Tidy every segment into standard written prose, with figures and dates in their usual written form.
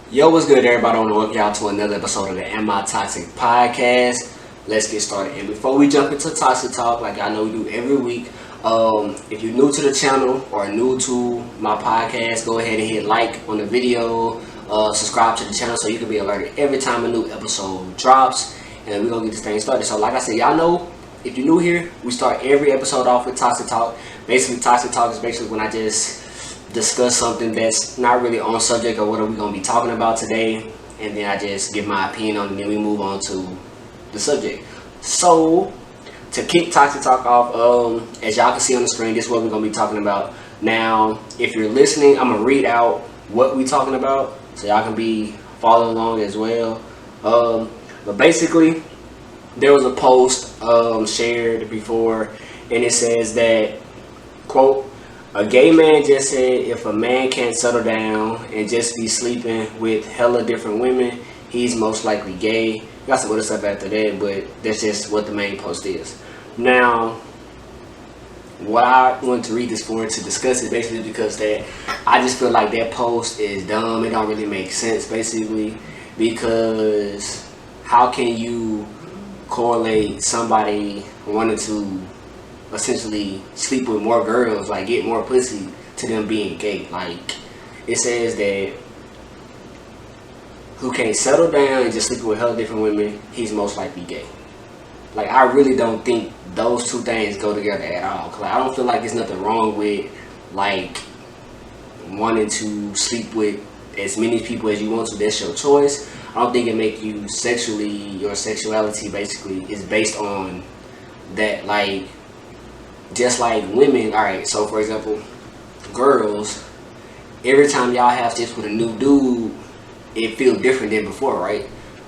Yo, what's good, everybody? I want to welcome y'all to another episode of the Am I Toxic podcast. Let's get started. And before we jump into Toxic Talk, like I know we do every week, if you're new to the channel or new to my podcast, go ahead and hit like on the video, subscribe to the channel so you can be alerted every time a new episode drops. And we're going to get this thing started. So like I said, y'all know, if you're new here, we start every episode off with Toxic Talk. Basically, Toxic Talk is basically when I just discuss something that's not really on subject or what are we going to be talking about today, and then I just give my opinion on it, and then we move on to the subject. So to kick Toxic Talk off, as y'all can see on the screen, this is what we're going to be talking about. Now if you're listening, I'm going to read out what we're talking about so y'all can be following along as well. But basically, there was a post shared before, and it says that, quote, "A gay man just said if a man can't settle down and just be sleeping with hella different women, he's most likely gay." You got some other stuff after that, but that's just what the main post is. Now, what I wanted to read this for to discuss it basically because that I just feel like that post is dumb. It don't really make sense basically, because how can you correlate somebody wanting to essentially sleep with more girls, like get more pussy, to them being gay? Like, it says that who can't settle down and just sleep with hella different women, he's most likely gay. Like, I really don't think those two things go together at all. Cause like, I don't feel like there's nothing wrong with like wanting to sleep with as many people as you want to. That's your choice. I don't think it make you sexually, your sexuality basically is based on that. Like, just like women, alright, so for example, girls, every time y'all have sex with a new dude, it feels different than before, right?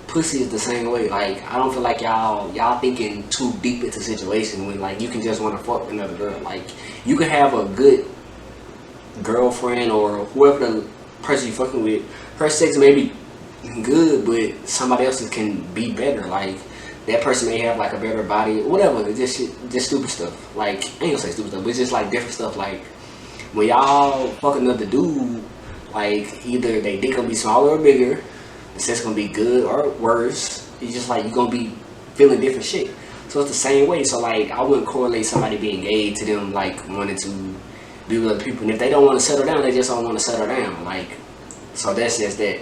Pussy is the same way. Like, I don't feel like y'all thinking too deep into situation when like you can just want to fuck another girl. Like, you can have a good girlfriend or whoever the person you fucking with, her sex may be good, but somebody else's can be better. Like, that person may have like a better body, whatever. It's just shit, just stupid stuff. Like, I ain't gonna say stupid stuff, but it's just like different stuff. Like, when y'all fuck another dude, like, either they dick gonna be smaller or bigger, the sex gonna be good or worse. It's just like you gonna be feeling different shit. So it's the same way. So like, I wouldn't correlate somebody being gay to them like wanting to be with other people. And if they don't want to settle down, they just don't want to settle down. Like, so that's just that.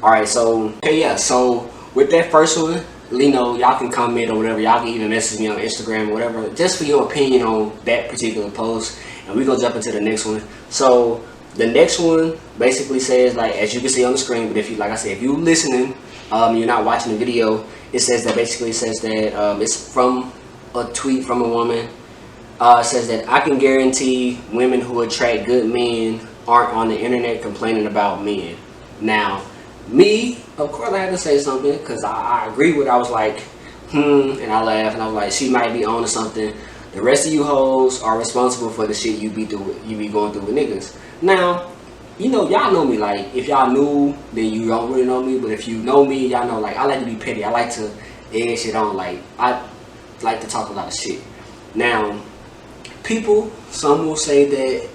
All right. So okay, yeah. So with that first one, y'all can comment or whatever. Y'all can even message me on Instagram or whatever, just for your opinion on that particular post. And we gonna jump into the next one. So the next one basically says, like, as you can see on the screen, but if you, like I said, if you listening, you're not watching the video, it says that basically says that it's from a tweet from a woman. It says that I can guarantee women who attract good men aren't on the internet complaining about men. Now, me, of course, I had to say something because I agree with it. I was like, and I laughed and I was like, she might be on to something. The rest of you hoes are responsible for the shit you be going through with niggas. Now, y'all know me. Like, if y'all knew, then you don't really know me. But if you know me, y'all know, like, I like to be petty. I like to egg shit on. Like, I like to talk a lot of shit. Now, people, some will say that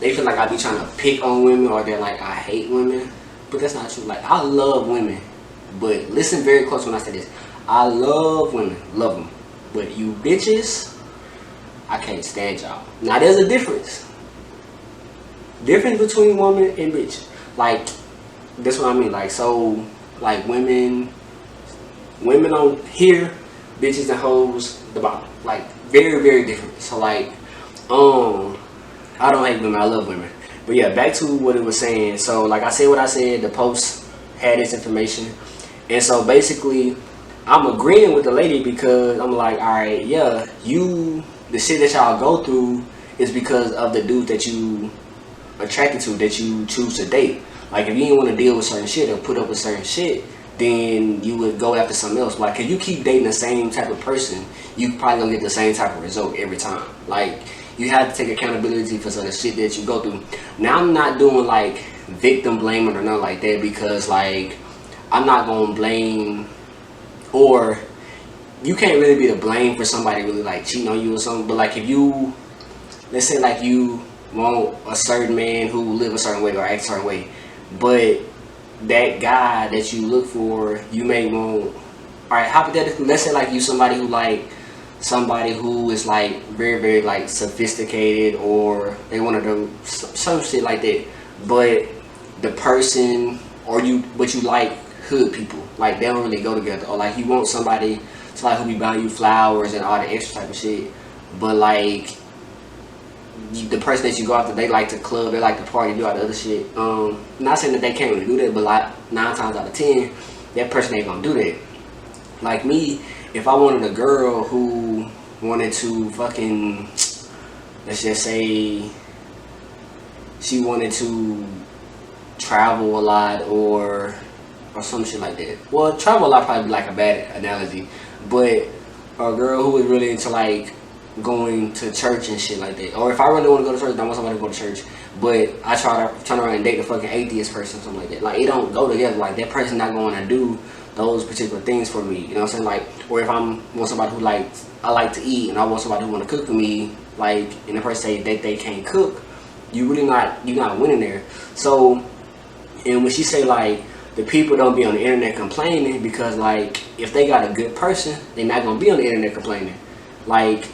they feel like I be trying to pick on women, or they're like, I hate women. But that's not true. Like, I love women. But listen very close when I say this. I love women. Love them. But you bitches, I can't stand y'all. Now, there's a difference. Difference between woman and bitch. Like, that's what I mean. Like, so, like, women on here, bitches and hoes the bottom. Like, very, very different. So, like, I don't hate women, I love women. But yeah, back to what it was saying. So, like I said what I said, the post had this information. And so, basically, I'm agreeing with the lady because I'm like, alright, yeah, the shit that y'all go through is because of the dude that you attracted to, that you choose to date. Like, if you didn't want to deal with certain shit or put up with certain shit, then you would go after something else. Like, if you keep dating the same type of person, you probably gonna get the same type of result every time. Like, you have to take accountability for some of the shit that you go through. Now, I'm not doing like victim blaming or nothing like that, because like, I'm not gonna blame, or you can't really be to blame for somebody really like cheating on you or something. But like, if you, let's say like you want a certain man who live a certain way or act a certain way, but that guy that you look for, you may want. All right, hypothetically, let's say like you somebody who is like very very like sophisticated, or they want to do some shit like that, but the person or you, but you like hood people, like they don't really go together, or like you want somebody who be buying you flowers and all the extra type of shit, but like the person that you go after, they like to club, they like to party, do all the other shit. Not saying that they can't really do that, but like 9 times out of 10, that person ain't gonna do that. Like me, if I wanted a girl who wanted to fucking, let's just say, she wanted to travel a lot or some shit like that. Well, travel a lot probably be like a bad analogy, but a girl who is really into like going to church and shit like that. Or if I really want to go to church, I want somebody to go to church, but I turn around and date a fucking atheist person or something like that. Like, it don't go together. Like, that person not going to do those particular things for me. You know what I'm saying? Like, or if I want somebody who I like to eat, and I want somebody who want to cook for me, like, and the person say that they can't cook, you're not winning there. So, and when she say like, the people don't be on the internet complaining, because like, if they got a good person, they're not gonna be on the internet complaining. Like,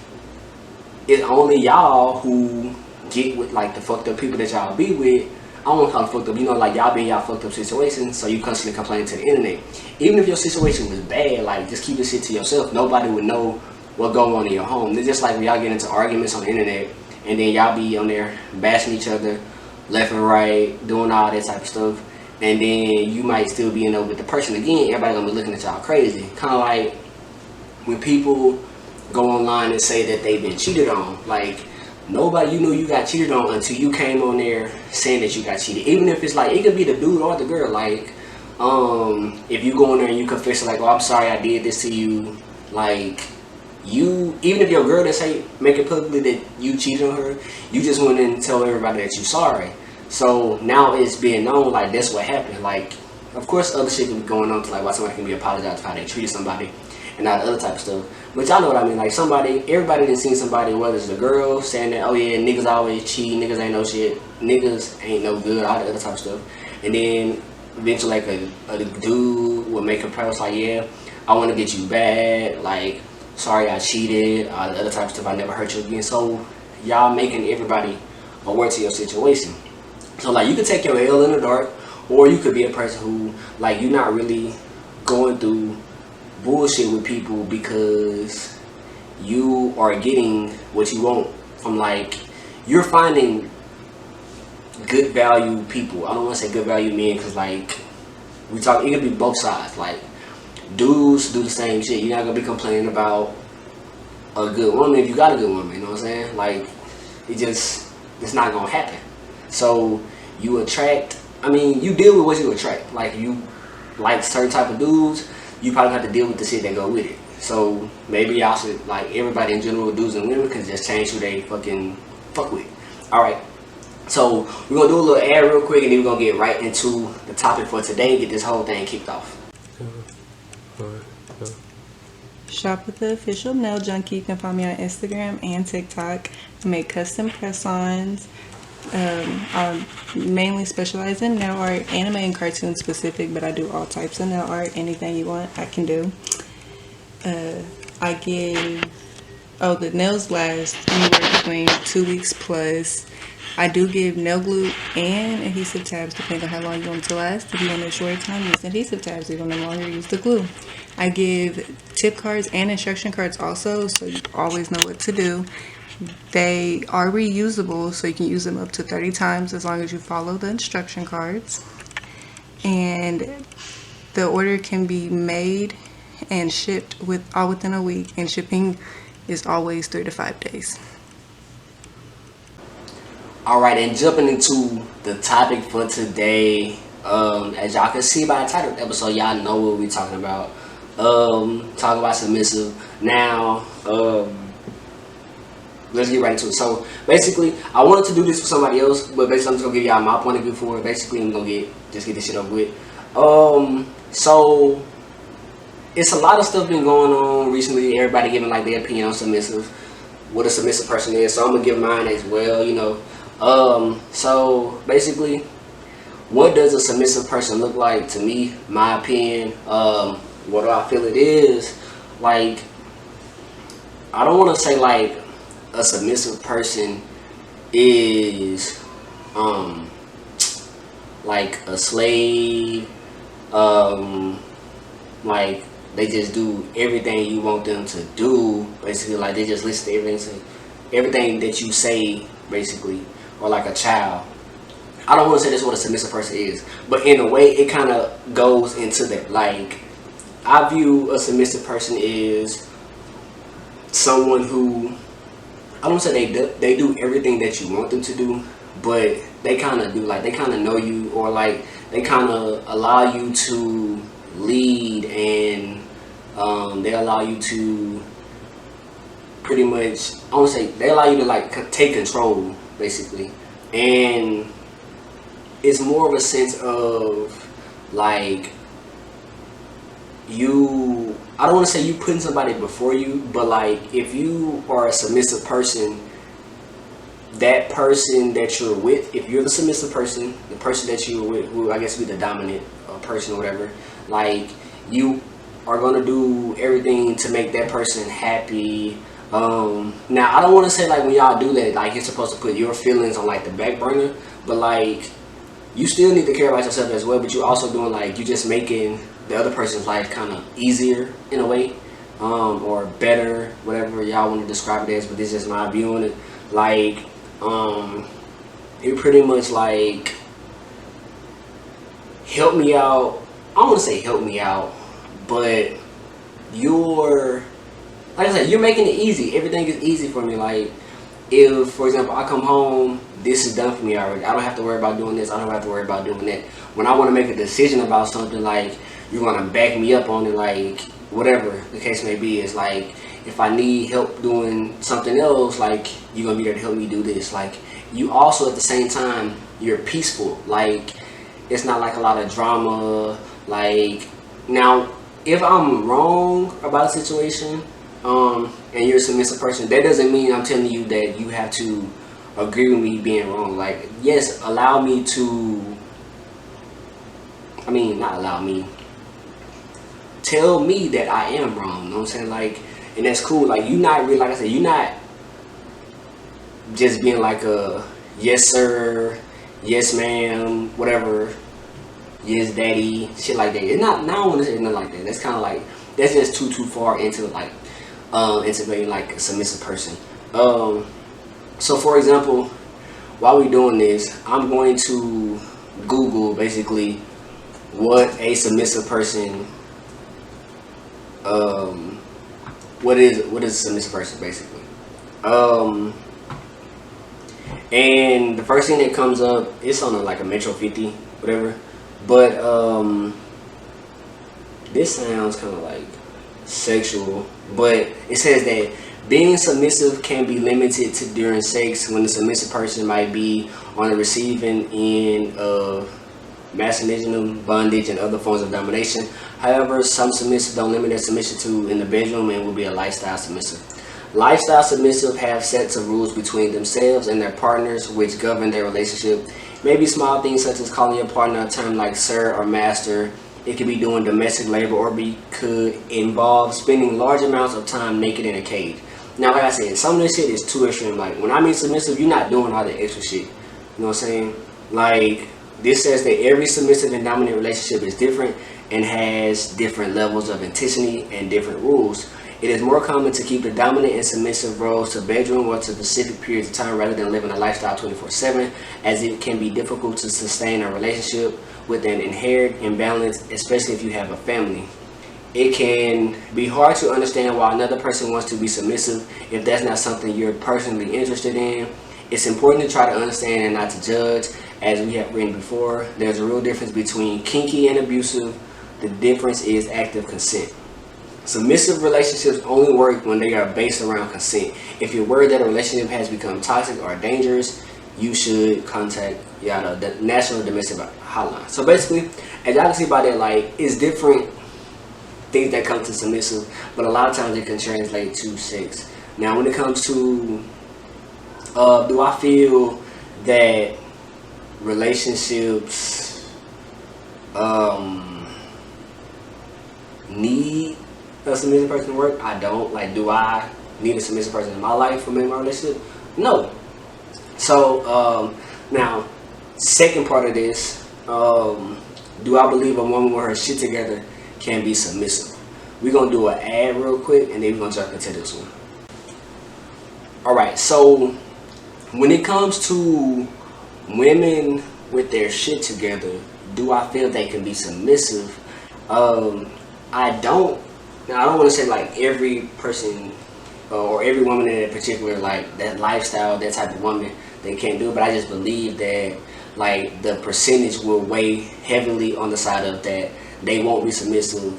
it's only y'all who get with like the fucked up people that y'all be with. I don't want to call it fucked up, you know, like y'all be in y'all fucked up situations, so you constantly complaining to the internet. Even if your situation was bad, like, just keep the shit to yourself. Nobody would know what going on in your home. It's just like when y'all get into arguments on the internet, and then y'all be on there bashing each other left and right, doing all that type of stuff, and then you might still be in there with the person again. Everybody gonna be looking at y'all crazy. Kind of like when people go online and say that they've been cheated on. Like, nobody, you knew you got cheated on until you came on there saying that you got cheated. Even if it's like, it could be the dude or the girl. Like, if you go in there and you confess like, oh, I'm sorry I did this to you. Like, you, even if your girl didn't say, make it publicly that you cheated on her, you just went in and tell everybody that you're sorry. So now it's being known, like, that's what happened. Like, of course other shit can be going on to like why somebody can be apologized for how they treated somebody and all the other type of stuff. But y'all know what I mean. Like, everybody done seen somebody, whether it's a girl saying that, oh yeah, niggas always cheat, niggas ain't no shit, niggas ain't no good, all the other type of stuff. And then eventually like a dude will make a post like, yeah, I want to get you bad, like, sorry I cheated, all the other type of stuff, I never hurt you again. So y'all making everybody aware to your situation. So like, you could take your L in the dark, or you could be a person who, like, you're not really going through bullshit with people because you are getting what you want from, like, you're finding good value people. I don't want to say good value men, because like, we talk, it could be both sides. Like, dudes do the same shit. You're not gonna be complaining about a good woman if you got a good woman, you know what I'm saying? Like, it's not gonna happen. So you attract, I mean, you deal with what you attract. Like, you like certain type of dudes, you probably have to deal with the shit that go with it. So maybe y'all should, like, everybody in general, dudes and women, can just change who they fucking fuck with. Alright, so we're gonna do a little ad real quick, and then we're gonna get right into the topic for today and get this whole thing kicked off. Shop with the official nail junkie. You can find me on Instagram and TikTok. I make custom press-ons. I mainly specialize in nail art, anime and cartoon specific, but I do all types of nail art. Anything you want, I can do. I give, the nails last anywhere between 2 weeks plus. I do give nail glue and adhesive tabs depending on how long you want it to last. If you want a short time, use adhesive tabs. If you want to longer, use the glue. I give tip cards and instruction cards also, so you always know what to do. They are reusable, so you can use them up to 30 times as long as you follow the instruction cards. And the order can be made and shipped within a week, and shipping is always 3 to 5 days. Alright, and jumping into the topic for today, as y'all can see by the title of the episode, y'all know what we're talking about. Talk about submissive. Now, let's get right into it. So basically, I wanted to do this for somebody else, but basically I'm just gonna give y'all my point of view for it. Basically, I'm gonna get this shit over with. So it's a lot of stuff been going on recently. Everybody giving like their opinion on submissive, what a submissive person is. So I'm gonna give mine as well, you know. So basically, what does a submissive person look like to me? My opinion. What do I feel it is? Like, I don't want to say like a submissive person is like a slave, like they just do everything you want them to do, basically. Like they just listen to everything that you say, basically, or like a child. I don't want to say that's what a submissive person is, but in a way, it kind of goes into that. Like, I view a submissive person is someone who, I don't say they do everything that you want them to do, but they kind of do, like they kind of know you, or like they kind of allow you to lead, and they allow you to pretty much, I want to say they allow you to like take control, basically. And it's more of a sense of like you, I don't want to say you putting somebody before you, but like if you are a submissive person, that person that you're with, if you're the submissive person, the person that you're with, who I guess be the dominant person or whatever, like you are gonna do everything to make that person happy. Now I don't want to say like when y'all do that, like you're supposed to put your feelings on like the back burner, but like you still need to care about yourself as well. But you're also doing like, you're just making the other person's life kind of easier in a way, or better, whatever y'all want to describe it as. But this is my view on it. Like, you pretty much like help me out. I don't want to say help me out, but you're, like I said, you're making it easy. Everything is easy for me. Like, if, for example, I come home, this is done for me already. I don't have to worry about doing this. I don't have to worry about doing that. When I want to make a decision about something, like, you're going to back me up on it, like, whatever the case may be. It's like, if I need help doing something else, like, you're going to be there to help me do this. Like, you also, at the same time, you're peaceful. Like, it's not like a lot of drama. Like, now, if I'm wrong about a situation, and you're a submissive person, that doesn't mean I'm telling you that you have to agree with me being wrong. Like, yes, allow me to, I mean, not allow me, tell me that I am wrong, you know what I'm saying? Like, and that's cool. Like, you not really, like I said, you not just being like a yes sir, yes ma'am, whatever, yes daddy, shit like that. It's not, I don't want to say nothing like that. That's kind of like, that's just too far into like, into being like a submissive person. So for example, while we're doing this, I'm going to Google basically what a submissive person, what is a submissive person basically. And the first thing that comes up, it's on like a Metro 50, whatever. But this sounds kind of like sexual, but it says that being submissive can be limited to during sex, when the submissive person might be on the receiving end of masochism, bondage, and other forms of domination. However, some submissive don't limit their submission to in the bedroom and will be a lifestyle submissive. Lifestyle submissive have sets of rules between themselves and their partners which govern their relationship. Maybe small things such as calling your partner a term like sir or master. It could be doing domestic labor, or could involve spending large amounts of time naked in a cage. Now, like I said, some of this shit is too extreme. Like, when I mean submissive, you're not doing all the extra shit. You know what I'm saying? Like, this says that every submissive and dominant relationship is different and has different levels of intensity and different rules. It is more common to keep the dominant and submissive roles to bedroom or to specific periods of time rather than living a lifestyle 24/7, as it can be difficult to sustain a relationship with an inherent imbalance, especially if you have a family. It can be hard to understand why another person wants to be submissive if that's not something you're personally interested in. It's important to try to understand and not to judge. As we have written before, there's a real difference between kinky and abusive. The difference is active consent. Submissive relationships only work when they are based around consent. If you're worried that a relationship has become toxic or dangerous, you should contact the National Domestic Hotline. So basically, as y'all can see by that, like, it's different things that come to submissive, but a lot of times it can translate to sex. Now, when it comes to, do I feel that relationships need a submissive person to work. I don't. Like, do I need a submissive person in my life for me in my relationship? No. So now, second part of this, do I believe a woman with her shit together can be submissive? We're gonna do an ad real quick, and then we're gonna jump into this one. All right. So when it comes to women with their shit together, do I feel they can be submissive? I don't. Now, I don't want to say like every person or every woman in a particular, like that lifestyle, that type of woman, they can't do it. But I just believe that like the percentage will weigh heavily on the side of that they won't be submissive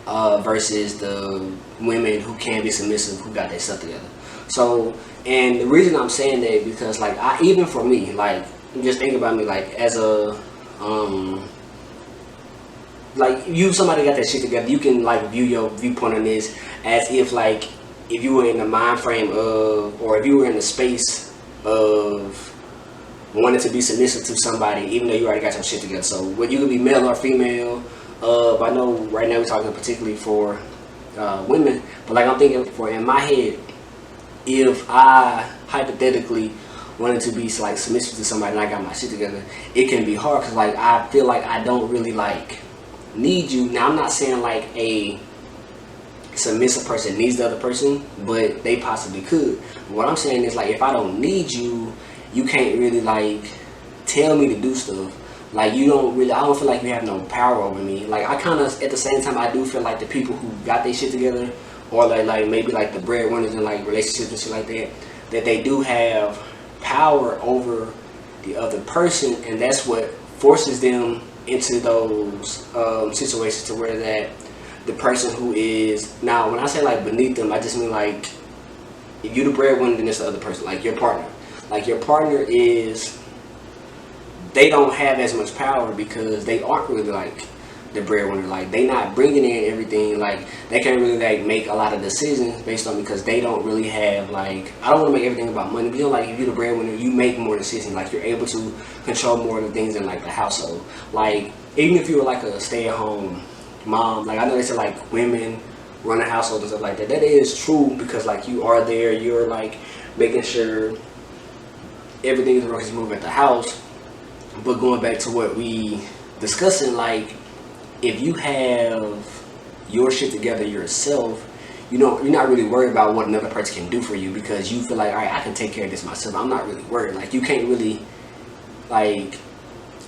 versus the women who can be submissive, who got their stuff together. So, and the reason I'm saying that because like even for me, like just think about me, like as a like somebody got that shit together, you can like view your viewpoint on this as if like if you were in the mind frame of, or if you were in the space of wanting to be submissive to somebody, even though you already got your shit together. So whether you could be male or female, I know right now we're talking particularly for women, but like I'm thinking for in my head, if I hypothetically wanted to be like submissive to somebody and I got my shit together, it can be hard because like I feel like I don't really like need you. Now I'm not saying like a submissive person needs the other person, but they possibly could. What I'm saying is like if I don't need you, you can't really like tell me to do stuff. Like I don't feel like you have no power over me. Like I kind of at the same time I do feel like the people who got their shit together, or like maybe like the breadwinners in like relationships and shit like that they do have power over the other person, and that's what forces them into those situations to where that the person who is, now when I say like beneath them, I just mean like if you're the breadwinner, then it's the other person, like your partner. Like your partner is, they don't have as much power because they aren't really like the breadwinner. Like they not bringing in everything. Like they can't really like make a lot of decisions based on, because they don't really have like, I don't want to make everything about money, but like if you're the breadwinner, you make more decisions. Like you're able to control more of the things in like the household. Like even if you were like a stay-at-home mom, like I know they say like women run a household and stuff like that. That is true because like you are there, you're like making sure everything is working smooth at the house. But going back to what we discussing, like if you have your shit together yourself, you're not really worried about what another person can do for you because you feel like, all right, I can take care of this myself. I'm not really worried. Like you can't really, like,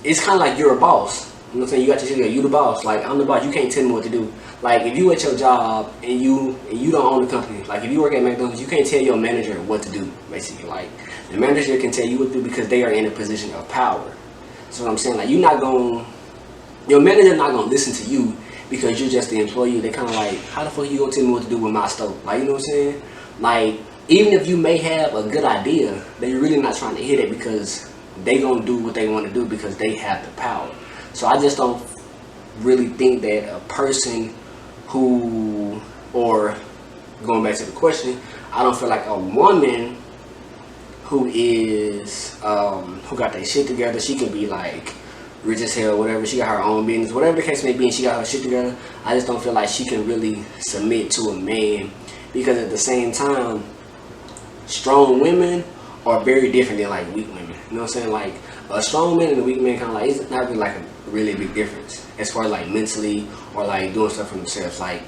it's kind of like you're a boss. You know what I'm saying? You got your shit together, you the boss. Like I'm the boss. You can't tell me what to do. Like if you at your job and you don't own the company, like if you work at McDonald's, you can't tell your manager what to do. Basically, like the manager can tell you what to do because they are in a position of power. So what I'm saying, like your manager not gonna listen to you because you're just the employee. They kind of like, how the fuck you gonna tell me what to do with my stove? Like, you know what I'm saying? Like, even if you may have a good idea, they're really not trying to hear it because they gonna do what they want to do because they have the power. So I just don't really think that a person who, or going back to the question, I don't feel like a woman who is who got their shit together, she can be like rich as hell, whatever, she got her own business, whatever the case may be, and she got her shit together. I just don't feel like she can really submit to a man, because at the same time, strong women are very different than like weak women. You know what I'm saying? Like a strong man and a weak man kind of like, it's not really like a really big difference as far as like mentally or like doing stuff for themselves. Like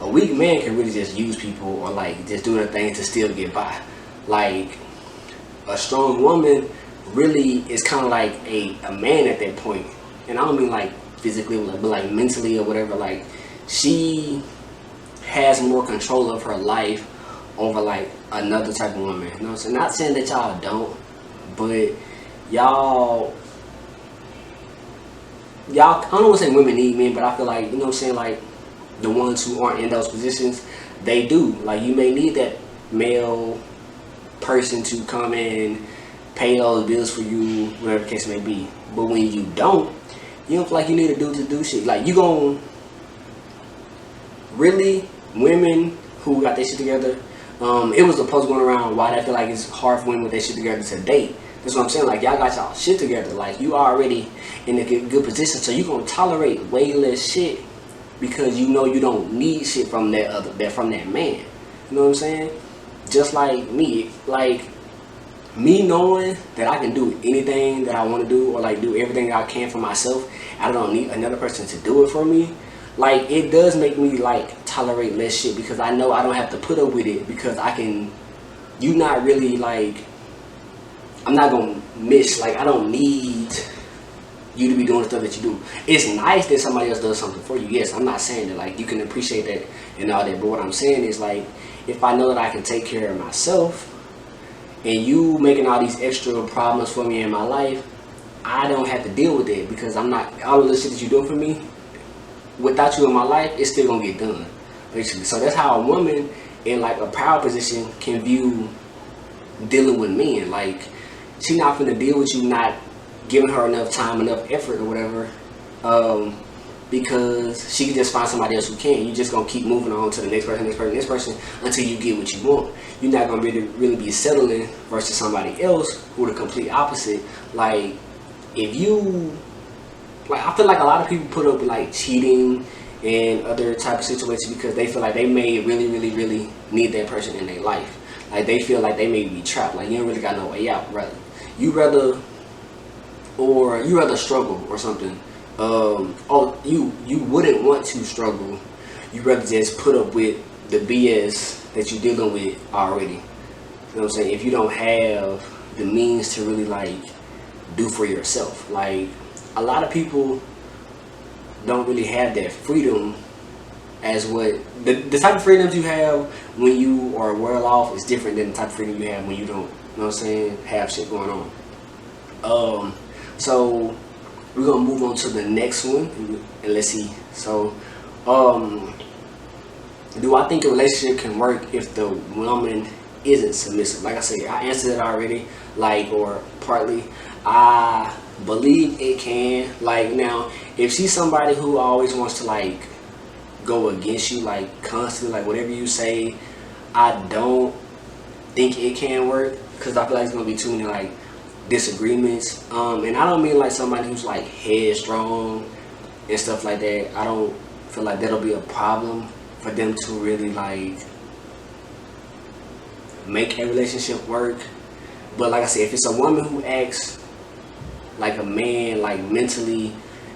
a weak man can really just use people or like just do their thing to still get by. Like a strong woman really is kind of like a man at that point, and I don't mean like physically, but like mentally or whatever. Like she has more control of her life over like another type of woman. You know what I'm saying? Not saying that y'all don't, but y'all, I don't want to say women need men, but I feel like, you know what I'm saying, like the ones who aren't in those positions, they do. Like you may need that male person to come and pay those bills for you, whatever the case may be. But when you don't feel like you need a dude to do shit. Like you gon' really, women who got their shit together, it was a post going around why I feel like it's hard for women with their shit together to date. That's what I'm saying. Like, y'all got y'all shit together. Like, you already in a good position, so you gonna tolerate way less shit because you know you don't need shit from that man. You know what I'm saying? Just like me, like me knowing that I can do anything that I want to do, or like do everything I can for myself. I don't need another person to do it for me. Like, it does make me like tolerate less shit because I know I don't have to put up with it because I can. You not really like. I'm not gonna miss. Like, I don't need you to be doing the stuff that you do. It's nice that somebody else does something for you. Yes, I'm not saying that like you can appreciate that and all that, but what I'm saying is like, if I know that I can take care of myself and you making all these extra problems for me in my life, I don't have to deal with it because I'm not, all of the shit that you're doing for me, without you in my life, it's still gonna get done, basically. So that's how a woman in like a power position can view dealing with men. Like, she not finna deal with you not giving her enough time, enough effort or whatever, because she can just find somebody else who can. You just gonna keep moving on to the next person until you get what you want. You're not gonna really be settling versus somebody else who the complete opposite. Like, if you, like, I feel like a lot of people put up with like cheating and other type of situations because they feel like they may really need that person in their life. Like, they feel like they may be trapped. Like, you don't really got no way out, brother. You rather struggle or something. You wouldn't want to struggle. You rather just put up with the BS that you're dealing with already. You know what I'm saying? If you don't have the means to really like do for yourself. Like, a lot of people don't really have that freedom as what the type of freedoms you have when you are well off is different than the type of freedom you have when you don't, you know what I'm saying, have shit going on. So we're gonna move on to the next one and let's see. So do I think a relationship can work if the woman isn't submissive? Like I said, I answered it already, like, or partly. I believe it can. Like, now, if she's somebody who always wants to like go against you, like constantly, like whatever you say, I don't think it can work because I feel like it's gonna be too many like disagreements. And I don't mean like somebody who's like headstrong and stuff like that. I don't feel like that'll be a problem for them to really like make a relationship work. But like I said, if it's a woman who acts like a man, like mentally,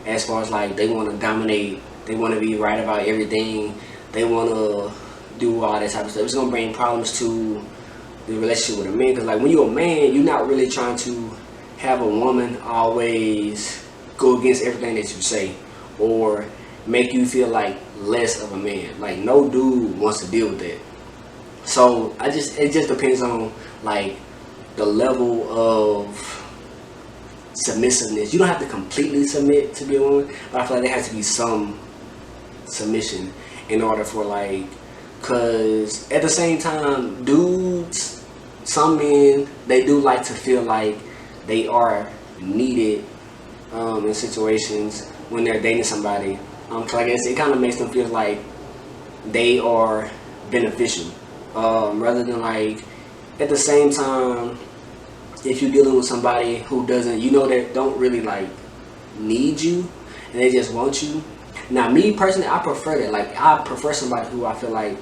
as far as like they want to dominate, they want to be right about everything, they want to do all that type of stuff, it's gonna bring problems to the relationship with a man. Because like when you're a man, you're not really trying to have a woman always go against everything that you say or make you feel like less of a man. Like, no dude wants to deal with that. So it just depends on like the level of submissiveness. You don't have to completely submit to be a woman, but I feel like there has to be some submission in order for like, because at the same time, dudes, some men, they do like to feel like they are needed in situations when they're dating somebody. Cause I guess it kind of makes them feel like they are beneficial, rather than like, at the same time, if you're dealing with somebody who doesn't, you know, that don't really like need you and they just want you. Now, me personally, I prefer that. Like, I prefer somebody who I feel like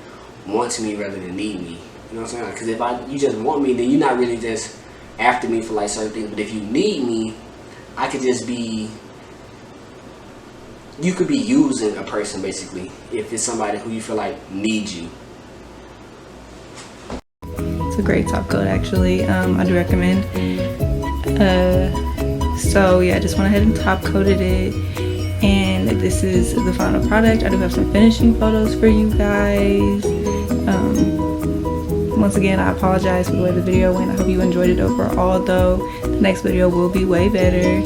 wants me rather than need me. You know what I'm saying? Because if you just want me, then you're not really just after me for like certain things. But if you need me, I could just be. You could be using a person basically if it's somebody who you feel like needs you. It's a great top coat, actually. I do recommend. So yeah, I just went ahead and top coated it, and this is the final product. I do have some finishing photos for you guys. Once again, I apologize for the way the video went. I hope you enjoyed it overall, though. The next video will be way better.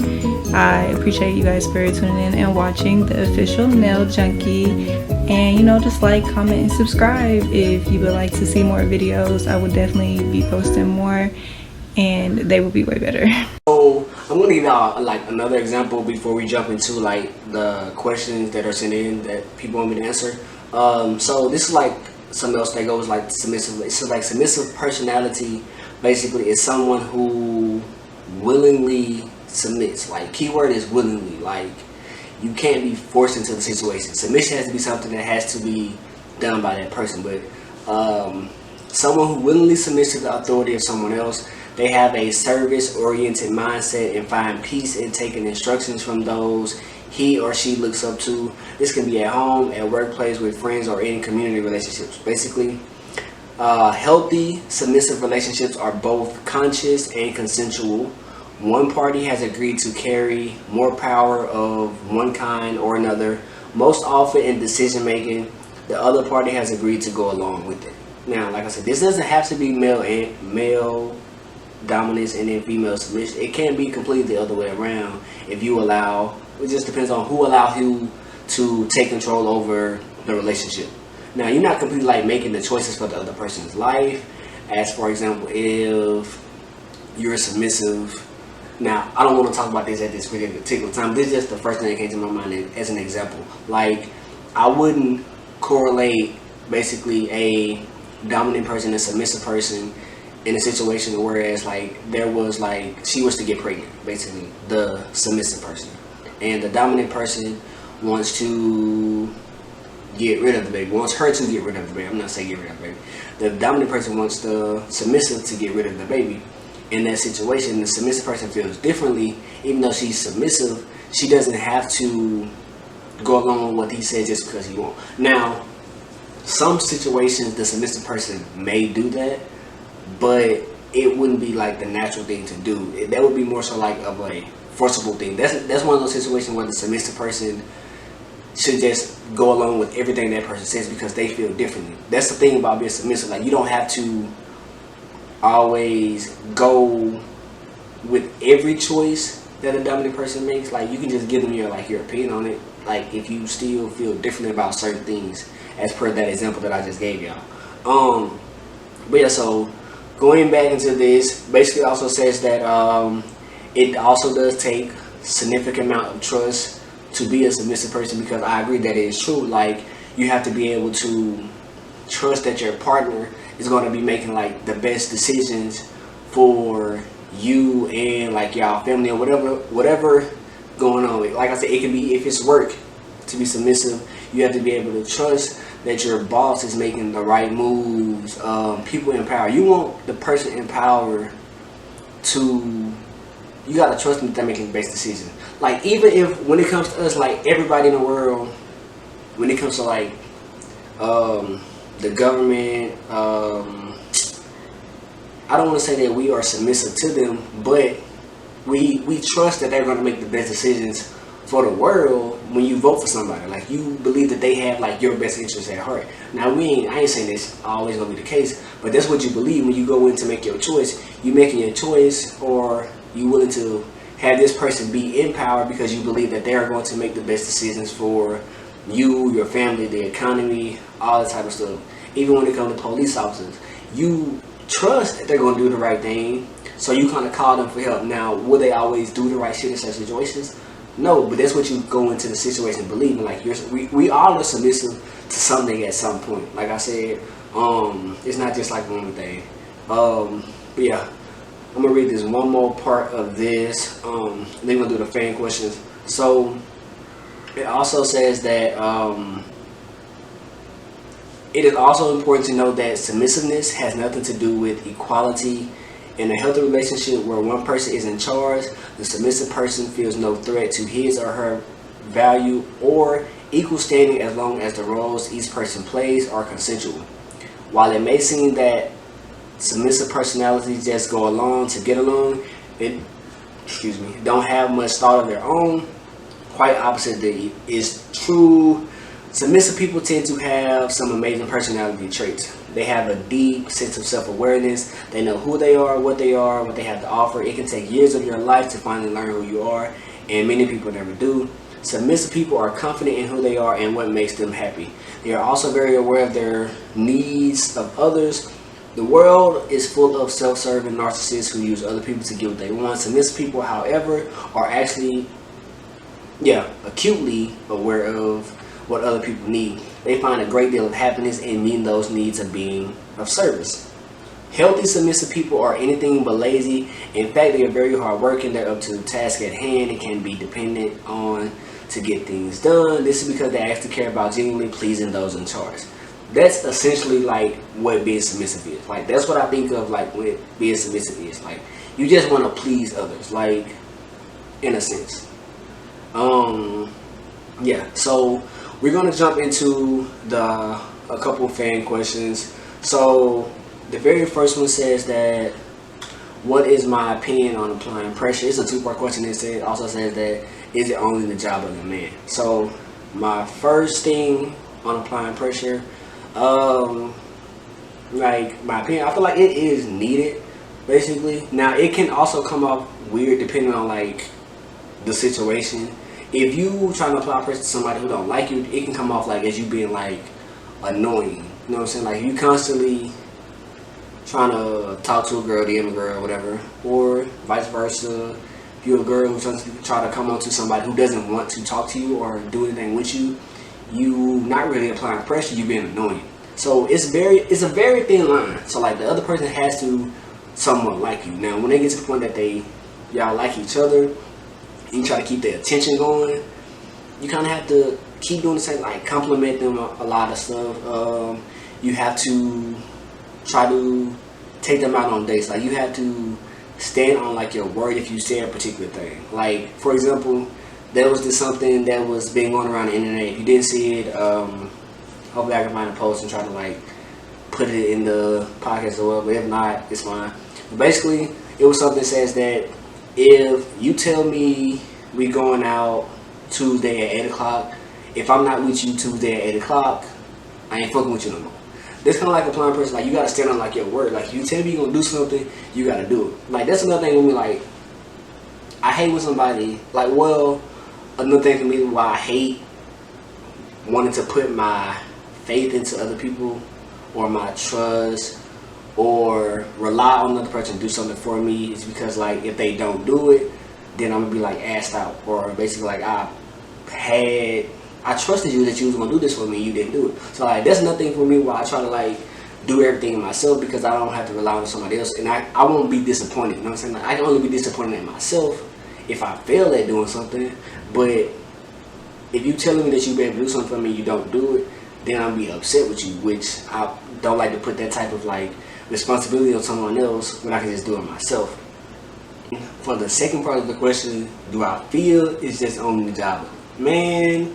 I appreciate you guys for tuning in and watching the official Nail Junkie. And, you know, just like, comment, and subscribe if you would like to see more videos. I would definitely be posting more, and they will be way better. So I'm gonna give y'all like another example before we jump into like the questions that are sent in that people want me to answer. So this is like something else that goes like submissive. So like submissive personality basically is someone who willingly submits. Like, keyword is willingly. Like, you can't be forced into the situation. Submission has to be something that has to be done by that person. But someone who willingly submits to the authority of someone else, they have a service-oriented mindset and find peace in taking instructions from those he or she looks up to. This can be at home, at workplace, with friends, or in community relationships. Basically, healthy submissive relationships are both conscious and consensual. One party has agreed to carry more power of one kind or another. Most often in decision making, the other party has agreed to go along with it. Now, like I said, this doesn't have to be male dominance and then female submission. It can be completely the other way around if you allow. It just depends on who allows who to take control over the relationship. Now, you're not completely like making the choices for the other person's life. As for example, if you're submissive. Now, I don't want to talk about this at this particular time. This is just the first thing that came to my mind as an example. Like, I wouldn't correlate basically a dominant person and submissive person in a situation whereas like there was like she was to get pregnant, basically the submissive person, and the dominant person wants to get rid of the baby, wants her to get rid of the baby. I'm not saying get rid of the baby. The dominant person wants the submissive to get rid of the baby. In that situation, the submissive person feels differently. Even though she's submissive, she doesn't have to go along with what he said just because he won't. Now, some situations the submissive person may do that, but it wouldn't be like the natural thing to do. That would be more so like of a forcible thing. That's one of those situations where the submissive person should just go along with everything that person says because they feel differently. That's the thing about being submissive. Like, you don't have to always go with every choice that a dominant person makes. Like, you can just give them your opinion on it. Like, if you still feel differently about certain things, as per that example that I just gave y'all. But yeah, so going back into this, basically also says that it also does take significant amount of trust to be a submissive person, because I agree that it is true. Like, you have to be able to trust that your partner is going to be making like the best decisions for you and like y'all family or whatever going on. Like I said, it can be, if it's work, to be submissive, you have to be able to trust that your boss is making the right moves. People in power, you want the person in power to, you gotta trust them that they're making the best decision. Like, even if when it comes to us, like everybody in the world, when it comes to like the government, I don't want to say that we are submissive to them, but we trust that they're going to make the best decisions for the world. When you vote for somebody, like, you believe that they have like your best interests at heart. Now, I ain't saying this always gonna be the case, but that's what you believe when you go in to make your choice. You making your choice, or you willing to have this person be in power because you believe that they are going to make the best decisions for you, your family, the economy, all that type of stuff. Even when it comes to police officers, you trust that they're going to do the right thing, so you kind of call them for help. Now, will they always do the right shit in such situations? No, but that's what you go into the situation believing. Like, we all are submissive to something at some point. Like I said, it's not just like one thing. But yeah, I'm gonna read this one more part of this. Then we're gonna do the fan questions. So it also says that it is also important to know that submissiveness has nothing to do with equality. In a healthy relationship where one person is in charge, the submissive person feels no threat to his or her value or equal standing as long as the roles each person plays are consensual. While it may seem that submissive personalities just go along to get along, don't have much thought of their own. Quite opposite is true. Submissive people tend to have some amazing personality traits. They have a deep sense of self-awareness. They know who they are, what they have to offer. It can take years of your life to finally learn who you are, and many people never do. Submissive people are confident in who they are and what makes them happy. They are also very aware of their needs of others. The world is full of self-serving narcissists who use other people to get what they want. Submissive people, however, are actually, acutely aware of what other people need. They find a great deal of happiness in meeting those needs of being of service. Healthy submissive people are anything but lazy. In fact, they are very hardworking. They're up to the task at hand and can be dependent on to get things done. This is because they actually care about genuinely pleasing those in charge. That's essentially like what being submissive is. Like, that's what I think of like when being submissive is. Like, you just want to please others, like, in a sense. Yeah, so we're gonna jump into a couple fan questions. So the very first one says that, what is my opinion on applying pressure? It's a two-part question. It also says that, is it only the job of the man? So my first thing on applying pressure, like, my opinion, I feel like it is needed, basically. Now, it can also come off weird depending on like the situation. If you trying to apply pressure to somebody who don't like you, it can come off like as you being like annoying. You know what I'm saying? Like, you constantly trying to talk to a girl, DM a girl, whatever, or vice versa. If you're a girl who's trying to come on to somebody who doesn't want to talk to you or do anything with you, you not really applying pressure, you being annoying. So it's a very thin line. So like, the other person has to somewhat like you. Now, when they get to the point that y'all like each other, and you try to keep their attention going, you kind of have to keep doing the same, like compliment them a lot of stuff. You have to try to take them out on dates. Like, you have to stand on like your word if you say a particular thing. Like, for example, there was this something that was being going around the internet. If you didn't see it, hopefully I can find a post and try to like put it in the podcast as well. But if not, it's fine. But basically, it was something that says that if you tell me we going out Tuesday at 8 o'clock, if I'm not with you Tuesday at 8 o'clock, I ain't fucking with you no more. That's kind of like applying pressure. Like, you gotta stand on like your word. Like, you tell me you're gonna do something, you gotta do it. Like, that's another thing with me. Like, I hate when somebody, like, well, another thing for me why I hate wanting to put my faith into other people, or my trust, or rely on another person to do something for me, is because like, if they don't do it, then I'm gonna be like assed out, or basically like, I trusted you that you was gonna do this for me, you didn't do it. So like, that's nothing for me why I try to like do everything myself, because I don't have to rely on somebody else, and I won't be disappointed. You know what I'm saying? Like, I can only be disappointed in myself if I fail at doing something. But if you telling me that you be able to do something for me, you don't do it, then I'll be upset with you, which I don't like to put that type of like responsibility on someone else when I can just do it myself. For the second part of the question, do I feel it's just only the job? Man,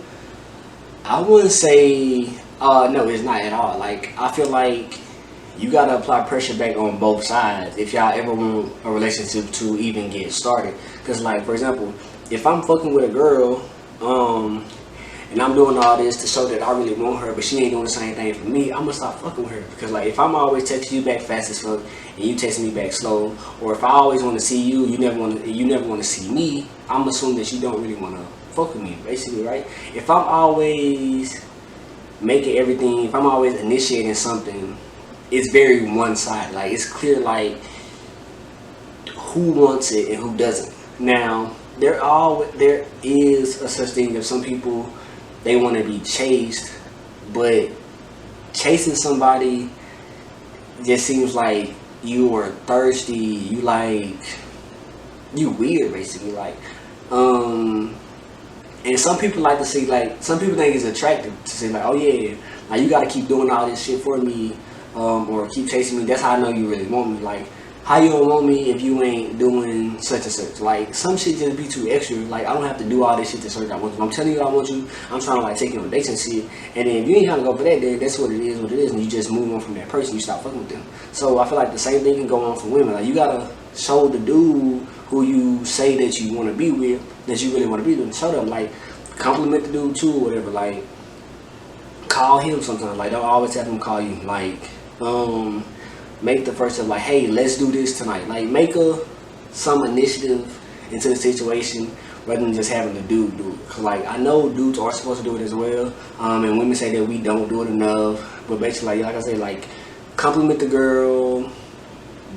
I wouldn't say, no, it's not at all. Like, I feel like you gotta apply pressure back on both sides if y'all ever want a relationship to even get started. Cause like, for example, if I'm fucking with a girl, and I'm doing all this to show that I really want her, but she ain't doing the same thing for me, I'm gonna stop fucking with her. Because like, if I'm always texting you back fast as fuck and you texting me back slow, or if I always want to see you, you never want to see me, I'm assuming that you don't really want to fuck with me, basically, right? If I'm always making everything, if I'm always initiating something, it's very one-sided. Like, it's clear like who wants it and who doesn't. Now, there is a such thing of some people, they want to be chased, but chasing somebody just seems like you are thirsty, you weird, basically. Like, and some people like to see, like, some people think it's attractive to say like, oh yeah, like, you gotta keep doing all this shit for me, or keep chasing me, that's how I know you really want me. Like, how you don't want me if you ain't doing such and such? Like, some shit just be too extra. Like, I don't have to do all this shit to search I want you. I'm telling you I want you. I'm trying to like take you on dates and shit. And then if you ain't trying to go for that, then that's what it is, and you just move on from that person. You stop fucking with them. So I feel like the same thing can go on for women. Like, you gotta show the dude who you say that you want to be with, that you really want to be with. Show them, like, compliment the dude too, or whatever. Like, call him sometimes. Like, don't always have him call you. Like, make the first step, like, hey, let's do this tonight. Like, make some initiative into the situation rather than just having the dude do it. Cause like, I know dudes are supposed to do it as well, and women say that we don't do it enough. But basically, like I said, like, compliment the girl,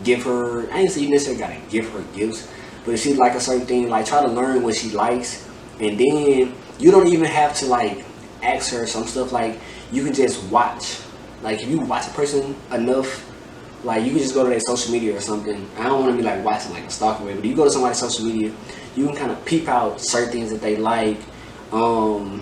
give her, I ain't say you necessarily gotta give her gifts, but if she like a certain thing, like, try to learn what she likes, and then you don't even have to like ask her some stuff. Like, you can just watch. Like, if you watch a person enough, Like, you can just go to their social media or something. I don't want to be like watching like a stalker way, but you go to somebody's social media, you can kind of peep out certain things that they like, or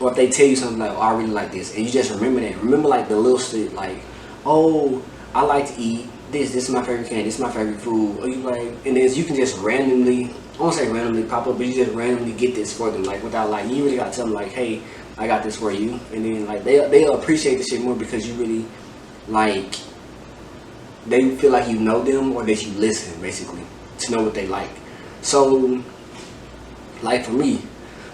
if they tell you something like, oh, I really like this, and you just remember that. Remember like the little shit, like, oh, I like to eat this. This is my favorite candy. This is my favorite food. Or you like, and then you can just randomly, I won't say randomly pop up, but you just randomly get this for them, like without like you really gotta tell them like, hey, I got this for you, and then like they'll appreciate the shit more because you really like, they feel like you know them or that you listen basically to know what they like. So like for me,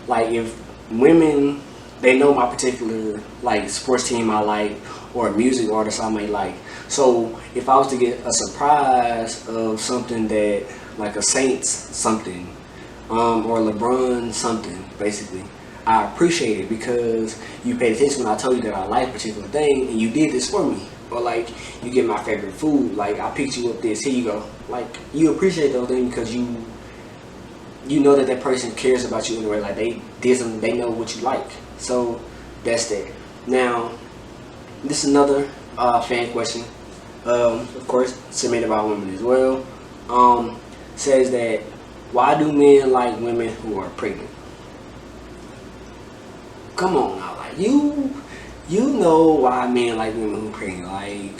like if women, they know my particular like sports team I like or a music artist I may like. So if I was to get a surprise of something that like a Saints something, or LeBron something, basically, I appreciate it because you paid attention when I told you that I like a particular thing and you did this for me. Or like you get my favorite food, like I picked you up this, here you go. Like you appreciate those things because you know that person cares about you in a way, like they did something, they know what you like. So that's that. Now, this is another fan question, of course submitted by women as well. Says that, why do men like women who are pregnant? Come on now, like you know why men like women who are pregnant. Like,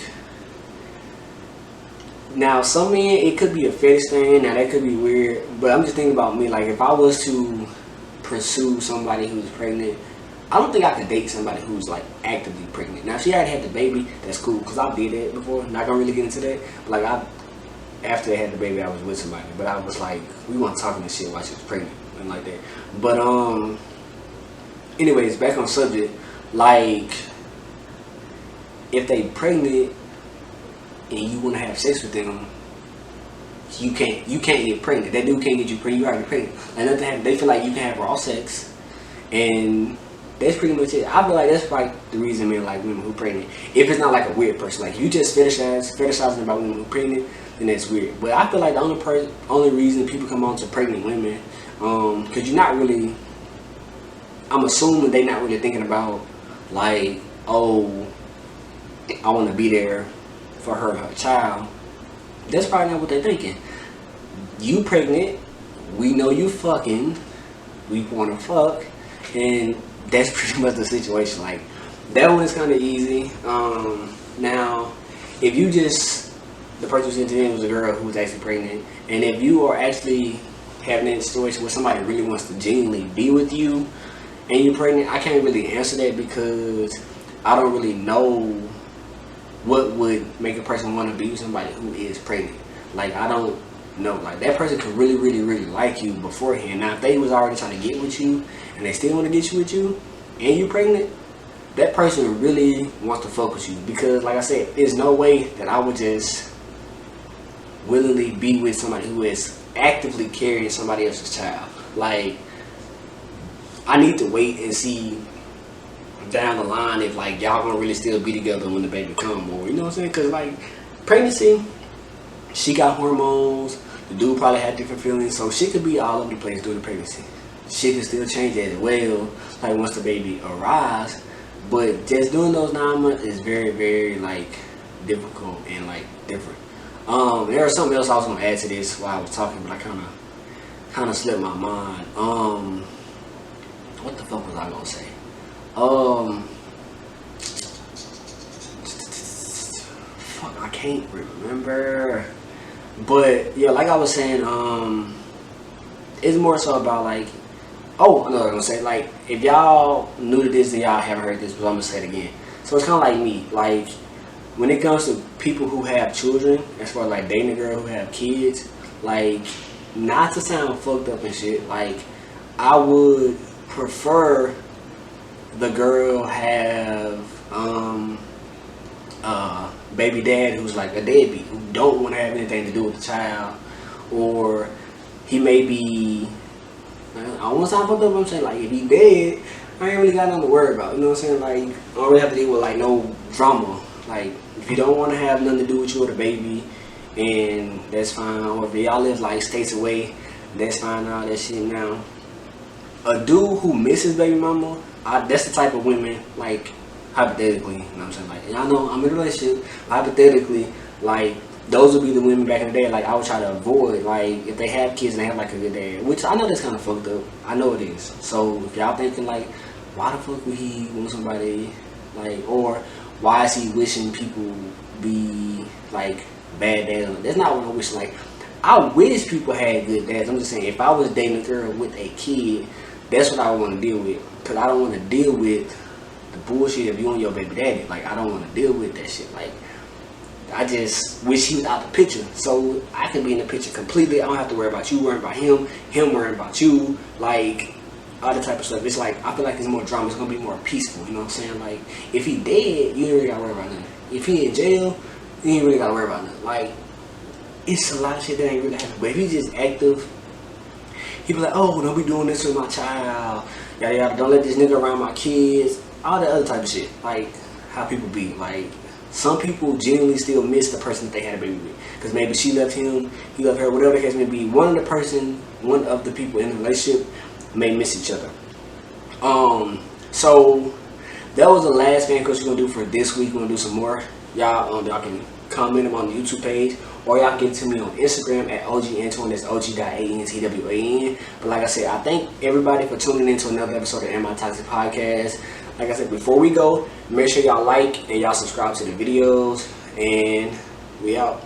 now some men, it could be a fetish thing, now that could be weird, but I'm just thinking about me. Like if I was to pursue somebody who's pregnant, I don't think I could date somebody who's like actively pregnant. Now if she already had the baby, that's cool, because I did that before. Not gonna really get into that, but like after they had the baby, I was with somebody, but I was like, we weren't talking this shit while she was pregnant and like that. But anyways, back on subject, like if they pregnant and you want to have sex with them, you can't get pregnant. That dude can't get you pregnant. You already pregnant. And nothing happens. They feel like you can have raw sex, and that's pretty much it. I feel like that's like the reason men like women who are pregnant. If it's not like a weird person, like you just fetishizing about women who are pregnant, then that's weird. But I feel like the only reason people come on to pregnant women, because you're not really, I'm assuming they're not really thinking about like, oh, I want to be there for her child. That's probably not what they're thinking. You pregnant, we know you fucking, we want to fuck, and that's pretty much the situation. Like, that one is kind of easy. Now, if you just, the person who's into it was a girl who was actually pregnant, and if you are actually having that situation where somebody really wants to genuinely be with you and you're pregnant, I can't really answer that because I don't really know what would make a person want to be with somebody who is pregnant. Like, I don't know. Like, that person could really, really, really like you beforehand. Now, if they was already trying to get with you and they still want to get you with you and you pregnant, that person really wants to fuck with you. Because, like I said, there's no way that I would just willingly be with somebody who is actively carrying somebody else's child. Like, I need to wait and see down the line if like y'all gonna really still be together when the baby come, or you know what I'm saying? Because like pregnancy, she got hormones, the dude probably had different feelings, so she could be all over the place during the pregnancy. She could still change as well, like once the baby arrives. But just doing those 9 months is very, very like difficult and like different. There was something else I was gonna add to this while I was talking, but I kind of slipped my mind. What the fuck was I gonna say? Fuck, I can't remember. But yeah, like I was saying, it's more so about like, oh, I know what I'm gonna say. Like, if y'all new to this and y'all haven't heard this, but I'm gonna say it again. So it's kind of like me. Like, when it comes to people who have children, as far as like dating a girl who have kids, like, not to sound fucked up and shit, like, I would prefer the girl have baby dad who's like a deadbeat, who don't want to have anything to do with the child, or he may be, I want to sound fucked up, but I'm saying like if he dead, I ain't really got nothing to worry about, you know what I'm saying? Like, I don't really have to deal with like no drama. Like, if you don't want to have nothing to do with you or the baby, and that's fine. Or if y'all live like states away, that's fine, all that shit. Now, a dude who misses baby mama, that's the type of women, like, hypothetically, you know what I'm saying? Like, y'all know I'm in a relationship. Hypothetically, like, those would be the women back in the day. Like, I would try to avoid, like, if they have kids and they have like a good dad, which I know that's kind of fucked up. I know it is. So if y'all thinking like, why the fuck would he want somebody like, or why is he wishing people be like bad dads? That's not what I wish. Like, I wish people had good dads. I'm just saying, if I was dating a girl with a kid, that's what I would want to deal with. Cause I don't want to deal with the bullshit of you and your baby daddy. Like, I don't want to deal with that shit. Like, I just wish he was out the picture, so I can be in the picture completely. I don't have to worry about you worrying about him worrying about you, like all the type of stuff. It's like, I feel like it's more drama. It's gonna be more peaceful. You know what I'm saying? Like, if he dead, you ain't really gotta worry about nothing. If he in jail, you ain't really gotta worry about nothing. Like, it's a lot of shit that ain't really happening. But if he's just active, he be like, oh, don't be doing this with my child. Yada yada. Don't let this nigga around my kids. All that other type of shit. Like, how people be. Like, some people genuinely still miss the person that they had a baby with. Because maybe she left him, he left her, whatever the case may be. One of the people in the relationship may miss each other. So that was the last fan question we're gonna do for this week. We're gonna do some more. Y'all can comment them on the YouTube page, or y'all can get to me on Instagram at OGAntwan. That's OG.ANTWAN. But like I said, I thank everybody for tuning in to another episode of Am I Toxic Podcast. Like I said, before we go, make sure y'all like and y'all subscribe to the videos, and we out.